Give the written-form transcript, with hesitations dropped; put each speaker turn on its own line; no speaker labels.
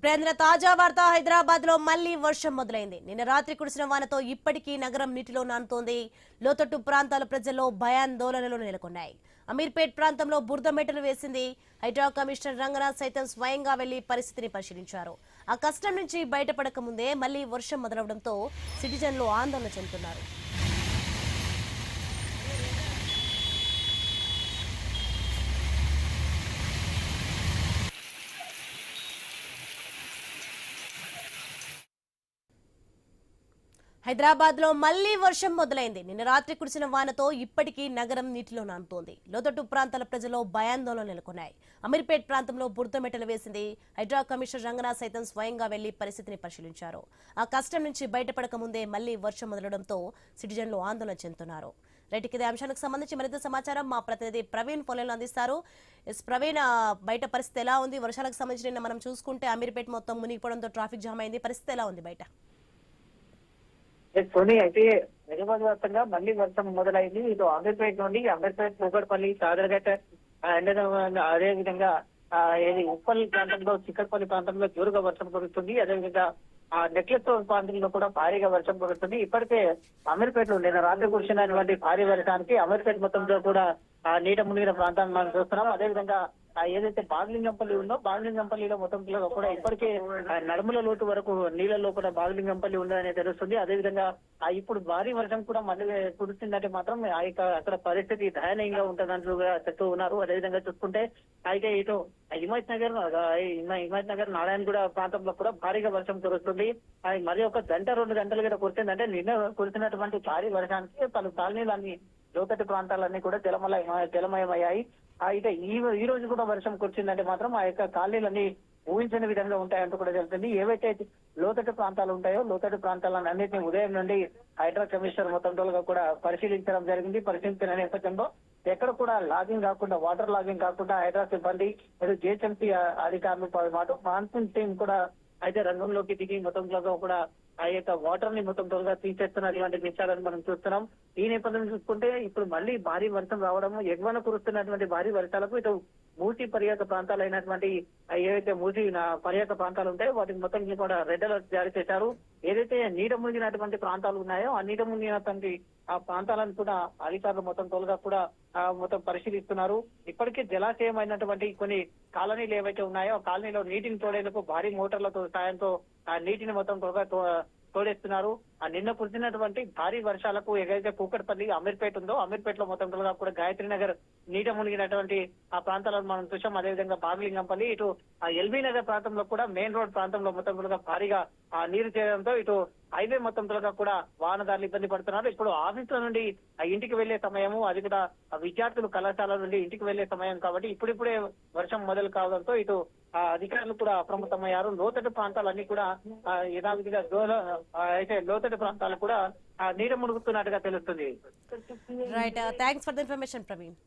ప్రేంద్ర తాజా వార్త హైదరాబాద్ లో మళ్లీ వర్షం మొదలైంది. నిన్న రాత్రి కురిసిన వానతో ఇప్పటికీ నగరం నీటిలో నానుతోంది. లోతట్టు ప్రాంతాల ప్రజల్లో భయాందోళనలు నెలకొన్నాయి. అమీర్పేట్ ప్రాంతంలో బురద మెట్టలు వేసింది. హైడ్రా కమిషనర్ రంగనాథ్ సైతం స్వయంగా వెళ్లి పరిస్థితిని పరిశీలించారు. ఆ కష్టం నుంచి బయటపడక ముందే మళ్లీ వర్షం మొదలవడంతో సిటిజన్లు ఆందోళన చెందుతున్నారు. హైదరాబాద్ లో మళ్లీ వర్షం మొదలైంది. నిన్న రాత్రి కురిసిన వానతో ఇప్పటికీ నగరం నీటిలో నానుతోంది. లోతట్టు ప్రాంతాల ప్రజల్లో భయాందోళనలు నెలకొన్నాయి. అమీర్పేట్ ప్రాంతంలో బురద మెట్టలు వేసింది. హైడ్రా కమిషనర్ రంగనాథ్ సైతం స్వయంగా వెళ్లి పరిస్థితిని పరిశీలించారు. ఆ కష్టం నుంచి బయటపడక ముందే మళ్లీ వర్షం మొదలడంతో సిటిజన్లు ఆందోళన చెందుతున్నారు. రైట్, ఇదే అంశానికి సంబంధించి మరింత సమాచారం మా ప్రతినిధి ప్రవీణ్ ఫోన్లో అందిస్తారు. ప్రవీణ్, బయట పరిస్థితి ఎలా ఉంది? వర్షాలకు సంబంధించి మనం చూసుకుంటే అమీర్పేట్ మొత్తం మునిగిపోవడంతో ట్రాఫిక్ జామ్ అయింది. పరిస్థితి ఎలా ఉంది బయట?
సోని అయితే హైదరాబాద్ వ్యాప్తంగా మళ్లీ వర్షం మొదలైంది. ఇటు అమీర్పేట్ నుండి అమీర్పేట్ కూకట్పల్లి సాగర్ఘట్ అదే విధంగా ఏది ఉప్పల్ ప్రాంతంలో చిక్కడపల్లి ప్రాంతంలో జోరుగా వర్షం కురుస్తుంది. అదేవిధంగా నెక్లెస్ ప్రాంతంలో కూడా భారీగా వర్షం కురుస్తుంది. ఇప్పటికే అమీర్పేట్ లో నిన్న రాత్రి కురిసినటువంటి భారీ వర్షానికి అమీర్పేట్ మొత్తంలో కూడా నీట మునిగిన ప్రాంతాన్ని మనం చూస్తున్నాం. అదేవిధంగా ఏదైతే బాగలింగంపల్లి ఉందో బాగలింగంపల్లిలో మొత్తం కూడా ఇప్పటికే నడుముల లోతు వరకు నీళ్ళలో కూడా బాగలింగంపల్లి ఉందని తెలుస్తుంది. అదేవిధంగా ఇప్పుడు భారీ వర్షం కూడా మళ్ళీ కురుస్తుందంటే మాత్రం అక్కడ పరిస్థితి దయనీయంగా ఉంటుందంటూ చెప్తూ ఉన్నారు. అదేవిధంగా చూసుకుంటే అయితే ఇటు హిమాయత్ నగర్ నారాయణగూడ ప్రాంతంలో కూడా భారీగా వర్షం కురుస్తుంది. అది మరి ఒక గంట 2 గంటలు కూడా కురిసిందంటే నిన్న కురిసినటువంటి భారీ వర్షానికి పలు కాలనీలన్నీ లోతట్టు ప్రాంతాలన్నీ కూడా జలమయమయ్యాయి. అయితే ఈ రోజు కూడా వర్షం కురిసిందంటే మాత్రం ఆ యొక్క కాలనీలన్నీ ఊహించని విధంగా ఉంటాయంటూ కూడా తెలుస్తుంది. ఏవైతే లోతట్టు ప్రాంతాలు ఉంటాయో లోతట్టు ప్రాంతాలను అన్నింటినీ ఉదయం నుండి హైడ్రా కమిషనర్ మొత్తం కూడా పరిశీలించడం జరిగింది. పరిశీలించిన నేపథ్యంలో ఎక్కడ కూడా లాగింగ్ కాకుండా వాటర్ లాగింగ్ కాకుండా హైడ్రా సిబ్బంది జిహెచ్ఎంసీ అధికారులు మాట మాన్సూన్ టీం కూడా అయితే రంగంలోకి దిగి మొత్తంలో కూడా ఆ యొక్క వాటర్ ని మొత్తం త్వరగా తీసేస్తున్నటువంటి విషయాలను మనం చూస్తున్నాం. ఈ నేపథ్యం చూసుకుంటే ఇప్పుడు మళ్ళీ భారీ వర్షం రావడము ఎగువన కురుస్తున్నటువంటి భారీ వర్షాలకు ఇటు మూసీ పర్యాటక ప్రాంతాలు అయినటువంటి ఏవైతే మూసీ పర్యాటక ప్రాంతాలు ఉంటాయో వాటికి మొత్తం కూడా రెడ్ అలర్ట్ జారీ చేశారు. ఏదైతే నీట మునిగినటువంటి ప్రాంతాలు ఉన్నాయో ఆ నీట మునిగినటువంటి ఆ ప్రాంతాలను కూడా అధికారులు మొత్తం త్వరగా కూడా మొత్తం పరిశీలిస్తున్నారు. ఇప్పటికే జలాశయం అయినటువంటి కొన్ని కాలనీలు ఏవైతే ఉన్నాయో ఆ కాలనీలో నీటిని తోడేందుకు భారీ మోటార్లతో సాయంతో ఆ నీటిని మొత్తం త్వరగా తోడేస్తున్నారు. ఆ నిన్న కురిసినటువంటి భారీ వర్షాలకు ఏదైతే కూకట్పల్లి అమీర్పేట్ ఉందో అమీర్పేట్ లో మొత్తం కూడా గాయత్రి నగర్ నీట మునిగినటువంటి ఆ ప్రాంతాలను మనం చూసాం. అదేవిధంగా బాగలింగంపల్లి ఇటు ఆ ఎల్బీ నగర్ ప్రాంతంలో కూడా మెయిన్ రోడ్ ప్రాంతంలో మొత్తం భారీగా నీరు చేరడంతో ఇటు హైవే మొత్తం కూడా వాహనదారులు ఇబ్బంది పడుతున్నారు. ఇప్పుడు ఆఫీసుల నుండి ఇంటికి వెళ్లే సమయము, అది కూడా విద్యార్థులు కళాశాల నుండి ఇంటికి వెళ్లే సమయం కాబట్టి ఇప్పుడిప్పుడే వర్షం మొదలు కావడంతో ఇటు అధికారులు కూడా అప్రమత్తమయ్యారు. లోతట్టు ప్రాంతాలన్నీ కూడా యథావిధిగా అయితే లోతట్టు ప్రాంతాలు కూడా నీట మునుగుతున్నట్టుగా తెలుస్తుంది.
Right, thanks for the information Praveen.